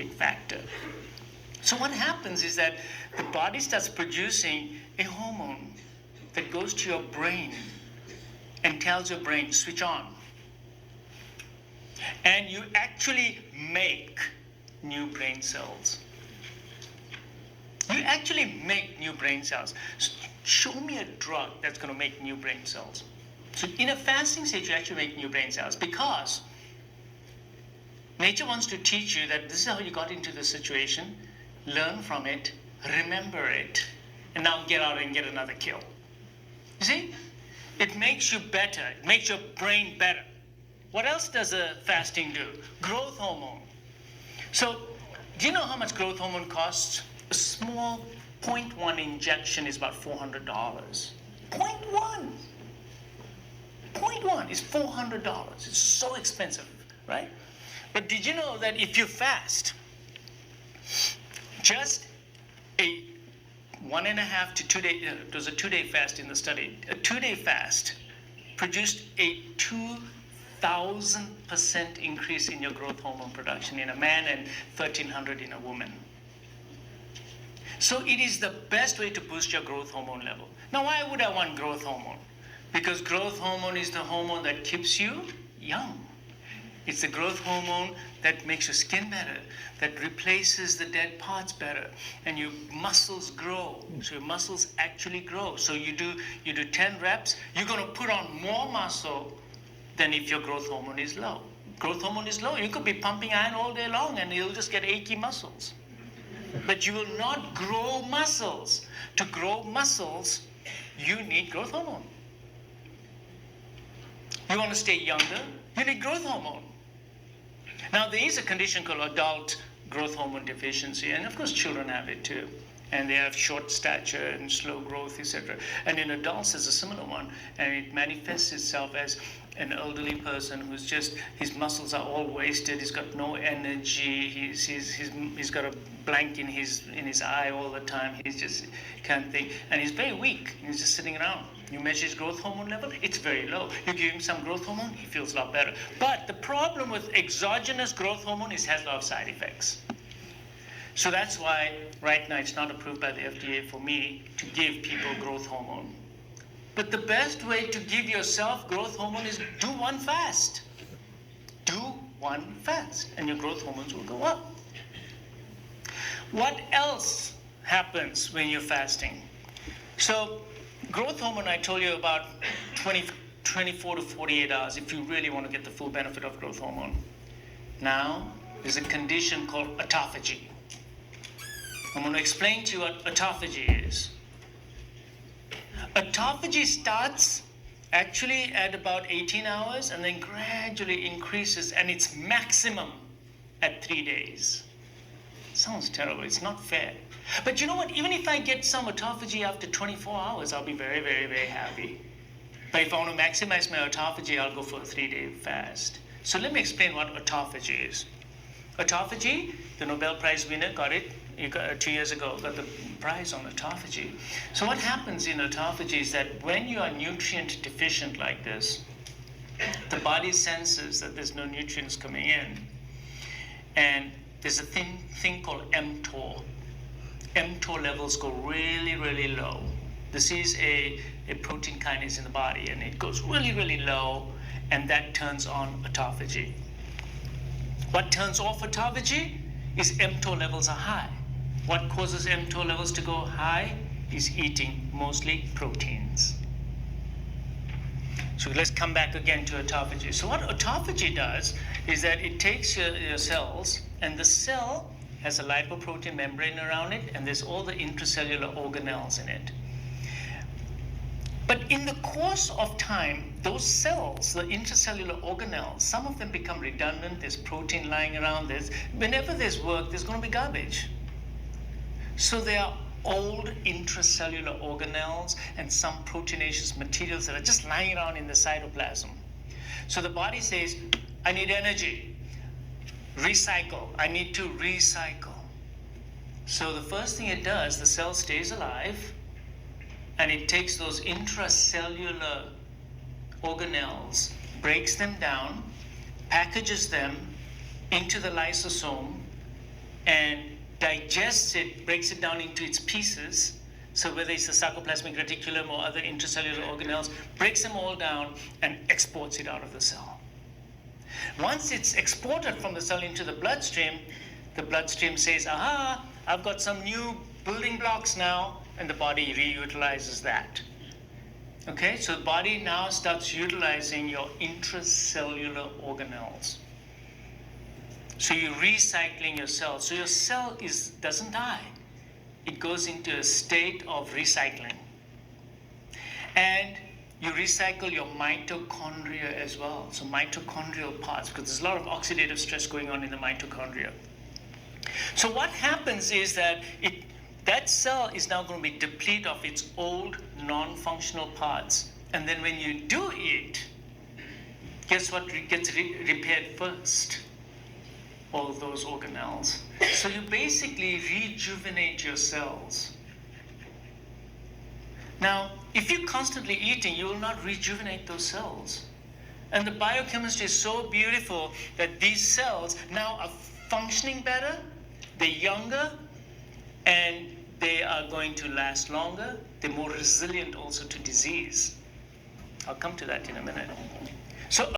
factor. So what happens is that the body starts producing a hormone that goes to your brain and tells your brain, switch on. And you actually make new brain cells. You actually make new brain cells. So show me a drug that's going to make new brain cells. So in a fasting state, you actually make new brain cells because nature wants to teach you that this is how you got into this situation, learn from it, remember it, and now get out and get another kill. You see? It makes you better. It makes your brain better. What else does fasting do? Growth hormone. So do you know how much growth hormone costs? A small 0.1 injection is about $400. 0.1. 0.1 is $400. It's so expensive, right? But did you know that if you fast, just a 1.5 to 2 day, it was a 2-day fast in the study, a 2-day fast produced a 2,000% increase in your growth hormone production in a man and 1,300 in a woman. So it is the best way to boost your growth hormone level. Now, why would I want growth hormone? Because growth hormone is the hormone that keeps you young. It's the growth hormone that makes your skin better, that replaces the dead parts better, and your muscles grow. So your muscles actually grow. So you do 10 reps, you're going to put on more muscle than if your growth hormone is low. Growth hormone is low. You could be pumping iron all day long and you'll just get achy muscles. But you will not grow muscles. To grow muscles, you need growth hormone. You want to stay younger, you need growth hormone. Now, there is a condition called adult growth hormone deficiency, and of course children have it too. And they have short stature and slow growth, etc. And in adults, there's a similar one, and it manifests itself as an elderly person who's just, his muscles are all wasted, he's got no energy, he's got a blank in his eye all the time, he's just can't think, and he's very weak, he's just sitting around. You measure his growth hormone level, it's very low. You give him some growth hormone, he feels a lot better. But the problem with exogenous growth hormone is it has a lot of side effects. So that's why right now it's not approved by the FDA for me to give people growth hormone. But the best way to give yourself growth hormone is do one fast. Do one fast, and your growth hormones will go up. What else happens when you're fasting? So growth hormone, I told you about 24 to 48 hours if you really want to get the full benefit of growth hormone. Now, there's a condition called autophagy. I'm going to explain to you what autophagy is. Autophagy starts actually at about 18 hours and then gradually increases, and it's maximum at 3 days. Sounds terrible. It's not fair. But you know what? Even if I get some autophagy after 24 hours, I'll be very, very, very happy. But if I want to maximize my autophagy, I'll go for a 3-day fast. So let me explain what autophagy is. Autophagy, the Nobel Prize winner got it 2 years ago, got the prize on autophagy. So what happens in autophagy is that when you are nutrient deficient like this, the body senses that there's no nutrients coming in. And there's a thing called mTOR. mTOR levels go really, really low. This is a protein kinase in the body, and it goes really, really low, and that turns on autophagy. What turns off autophagy is mTOR levels are high. What causes mTOR levels to go high is eating mostly proteins. So let's come back again to autophagy. So what autophagy does is that it takes your cells, and the cell has a lipoprotein membrane around it, and there's all the intracellular organelles in it. But in the course of time, those cells, the intracellular organelles, some of them become redundant. There's protein lying around. Whenever there's work, there's going to be garbage. So there are old intracellular organelles and some proteinaceous materials that are just lying around in the cytoplasm. So the body says, I need energy. Recycle. I need to recycle. So the first thing it does, the cell stays alive, and it takes those intracellular organelles, breaks them down, packages them into the lysosome, and digests it, breaks it down into its pieces. So whether it's the sarcoplasmic reticulum or other intracellular organelles, breaks them all down and exports it out of the cell. Once it's exported from the cell into the bloodstream says, aha, I've got some new building blocks now, and the body reutilizes that. Okay, so the body now starts utilizing your intracellular organelles. So you're recycling your cell. So your cell doesn't die. It goes into a state of recycling. And you recycle your mitochondria as well. So mitochondrial parts, because there's a lot of oxidative stress going on in the mitochondria. So what happens is that that cell is now going to be depleted of its old non-functional parts. And then when you do eat, guess what gets repaired first? All those organelles. So you basically rejuvenate your cells. Now, if you're constantly eating, you will not rejuvenate those cells. And the biochemistry is so beautiful that these cells now are functioning better, they're younger, and they are going to last longer. They're more resilient also to disease. I'll come to that in a minute. So